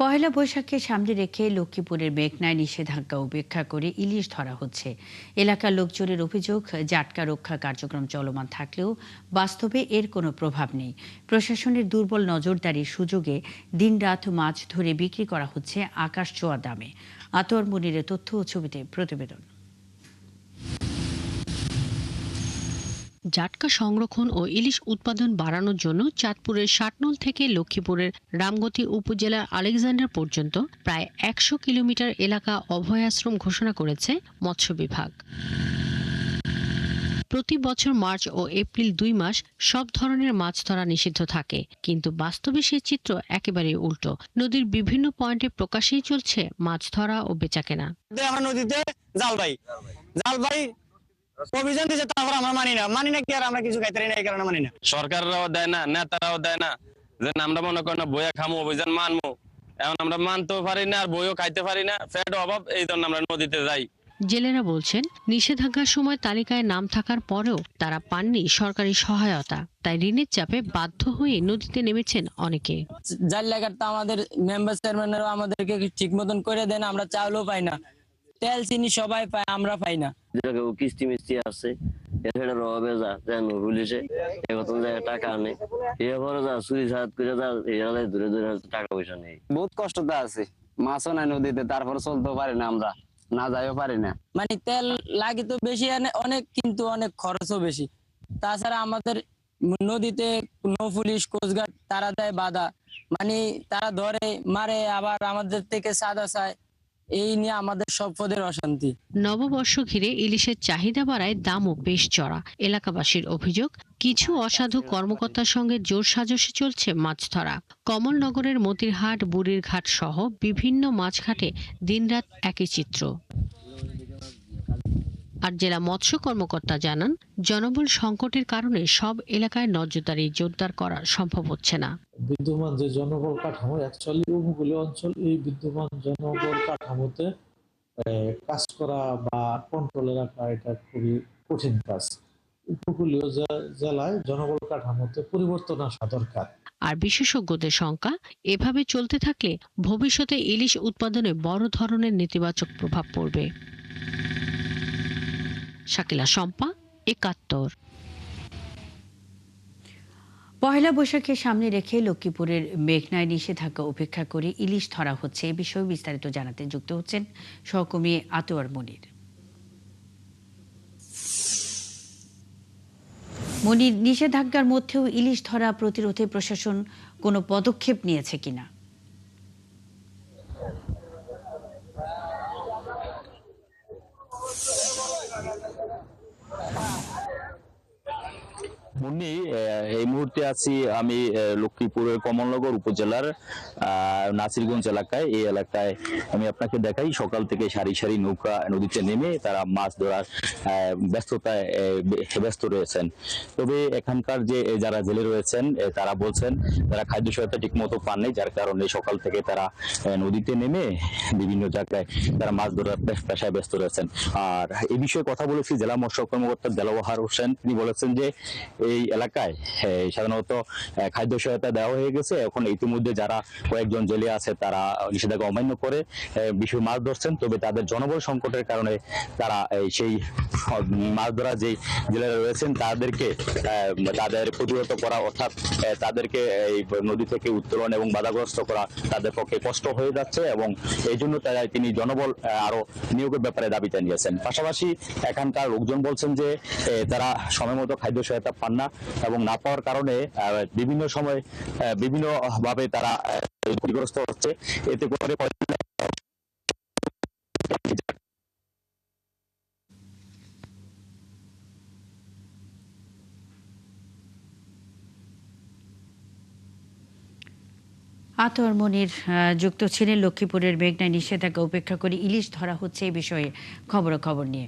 পহেলা বৈশাখকে সামনে রেখে লক্ষ্মীপুরের মেঘনায় নিষেধাজ্ঞা উপেক্ষা করে ইলিশ ধরা হচ্ছে। এলাকার লোকজনের অভিযোগ, জাটকা রক্ষা কার্যক্রম চলমান থাকলেও বাস্তবে এর কোনো প্রভাব নেই। প্রশাসনের দুর্বল নজরদারির সুযোগে দিনরাত মাছ ধরে বিক্রি করা হচ্ছে আকাশ ছোঁয়া দামে। আতোয়ার মুনিরের তথ্য ও ছবিতে প্রতিবেদন। জাটকা সংরক্ষণ ও ইলিশ উৎপাদন বাড়ানোর জন্য চাঁদপুরের ষাটনল থেকে লক্ষ্মীপুরের রামগতি উপজেলার আলেকজান্ডার পর্যন্ত প্রায় ১০০ কিলোমিটার এলাকা অভয়াশ্রম ঘোষণা করেছে মৎস্য বিভাগ। প্রতি বছর মার্চ ও এপ্রিল ২ মাস সব ধরনের মাছ ধরা নিষিদ্ধ থাকে, কিন্তু বাস্তবে সে চিত্র একেবারে উল্টো। নদীর বিভিন্ন পয়েন্টে প্রকাশেই চলছে মাছ ধরা ও বেচাকেনা। নদীতে জাল ভাই অভিযান দিচ্ছে, তারপর আমরা মানি না কি আর আমরা কিছু খাইতে না, এই কারণে মানি না। সরকাররাও দেয় না, নেতারাও দেয় না, যে আমরা মনে করি না বইয়া খামো, অভিযান মানবো। এখন আমরা মানতেও পারি না আর বইও খাইতে পারি না, পেট অভাব, এই জন্য আমরা নদীতে যাই। জেলেরা বলছেন, নিষেধাজ্ঞার সময় তালিকায় নাম থাকার পরেও তারা পাননি সরকারি সহায়তা, তাই ঋণের চাপে বাধ্য হয়ে নদীতে নেমেছেন অনেকে। যার লাগাটা আমাদের মেম্বার চেয়ারম্যানেরও আমাদেরকে ঠিক মতন করে দেন, আমরা চাউলও পাই না, তেল চিনি সবাই পায়, আমরা পাই না। কিস্তি মিস্তি আছে, এছাড়া রবে যা যেন পুলিশে এখন টাকা আনে, এরপরে যা চুরি সাত করে যা এরালে দূরে দূরে টাকা পয়সা নেই। বহুত কষ্টতে আছে, মাছও নাই নদীতে, তারপরে চলতেও পারি না, আমরা না যাইও পারি না। মানে তেল লাগে তো বেশি অনেক, কিন্তু অনেক খরচও বেশি। তাছাড়া আমাদের নদীতে নৌ পুলিশ কোস্টগার্ড তারা দেয় বাধা, মানে তারা ধরে মারে, আবার আমাদের থেকে সাদা চায়, এই নিয়ে আমাদের সব পদের অশান্তি। নববর্ষ ঘিরে ইলিশের চাহিদা বাড়ায় দামও বেশ চড়া। এলাকাবাসীর অভিযোগ, কিছু অসাধু কর্মকর্তার সঙ্গে জোর সাজসে চলছে মাছ ধরা। কমলনগরের মতিরহাট, বুড়িরঘাট সহ বিভিন্ন মাছঘাটে দিনরাত একই চিত্র। আর জেলা মৎস্য কর্মকর্তা জানান, জনবল সংকটের কারণে সব এলাকায় নজরদারি জোরদার করা সম্ভব হচ্ছে না। বিদ্যমান যে জনবল কাঠামো, অ্যাকচুয়ালি উপকূলীয় অঞ্চল, এই বিদ্যমান জনবল কাঠামোতে কাজ করা বা কন্ট্রোলে রাখা এটা খুবই কঠিন কাজ। উপকূলীয় জেলায় জনবল কাঠামোতে পরিবর্তন আসা দরকার। আর বিশেষজ্ঞদের শঙ্কা, এভাবে চলতে থাকলে ভবিষ্যতে ইলিশ উৎপাদনে বড় ধরনের নেতিবাচক প্রভাব পড়বে। শাকিলা শম্পা, ৭১। পহেলা বৈশাখের সামনে রেখে লক্ষ্মীপুরের মেঘনায় নিষেধাজ্ঞা উপেক্ষা করে ইলিশ ধরা হচ্ছে। এ বিষয়ে বিস্তারিত জানাতে যুক্ত হচ্ছেন সহকর্মী আতোয়ার মুনির। মুনির, নিষেধাজ্ঞার মধ্যেও ইলিশ ধরা প্রতিরোধে প্রশাসন কোনো পদক্ষেপ নিয়েছে কিনা? মুন্নি, এই মুহূর্তে আছি আমি লক্ষ্মীপুরের কমলনগর উপজেলার নাসিরগঞ্জ এলাকায়। এই এলাকায় আমি আপনাকে দেখাই, সকাল থেকে সারি সারি নৌকা নদীতে নেমে তারা মাছ ধরার ব্যস্ততায় ব্যস্ত রয়েছেন। তবে এখানকার যে যারা জেলে রয়েছেন তারা বলছেন তারা খাদ্য সহায়তা ঠিক মতো পাননি, যার কারণে সকাল থেকে তারা নদীতে নেমে বিভিন্ন জায়গায় তারা মাছ ধরার পেশায় ব্যস্ত রয়েছেন। আর এই বিষয়ে কথা বলেছি জেলা মৎস্য কর্মকর্তা দেলাওয়ার হোসেন। তিনি বলেছেন যে এই এলাকায় সাধারণত খাদ্য সহায়তা দেওয়া হয়ে গেছে, এখন ইতিমধ্যে যারা কয়েকজন জেলে আছে তারা নিষেধাজ্ঞা অমান্য করে বিষয় মাছ ধরছেন। তবে তাদের জনবল সংকটের কারণে তারা সেই মাছ ধরা যে জেলেরা রয়েছেন তাদেরকে তাদের প্রতিহত করা, অর্থাৎ তাদেরকে এই নদী থেকে উত্তোলন এবং বাধাগ্রস্ত করা তাদের পক্ষে কষ্ট হয়ে যাচ্ছে, এবং এই জন্য তিনি জনবল আরো নিয়োগের ব্যাপারে দাবি জানিয়েছেন। পাশাপাশি এখানকার লোকজন বলছেন যে তারা সময় মতো খাদ্য সহায়তা পান না, এবং না পাওয়ার কারণে বিভিন্ন সময় বিভিন্ন ভাবে তারা ক্ষতিগ্রস্ত হচ্ছে। এতে করে আতোয়ার মুনির যুক্ত ছিলেন লক্ষ্মীপুরের মেঘনায় নিষেধাজ্ঞা উপেক্ষা করে ইলিশ ধরা হচ্ছে এই বিষয়ে খবরাখবর নিয়ে।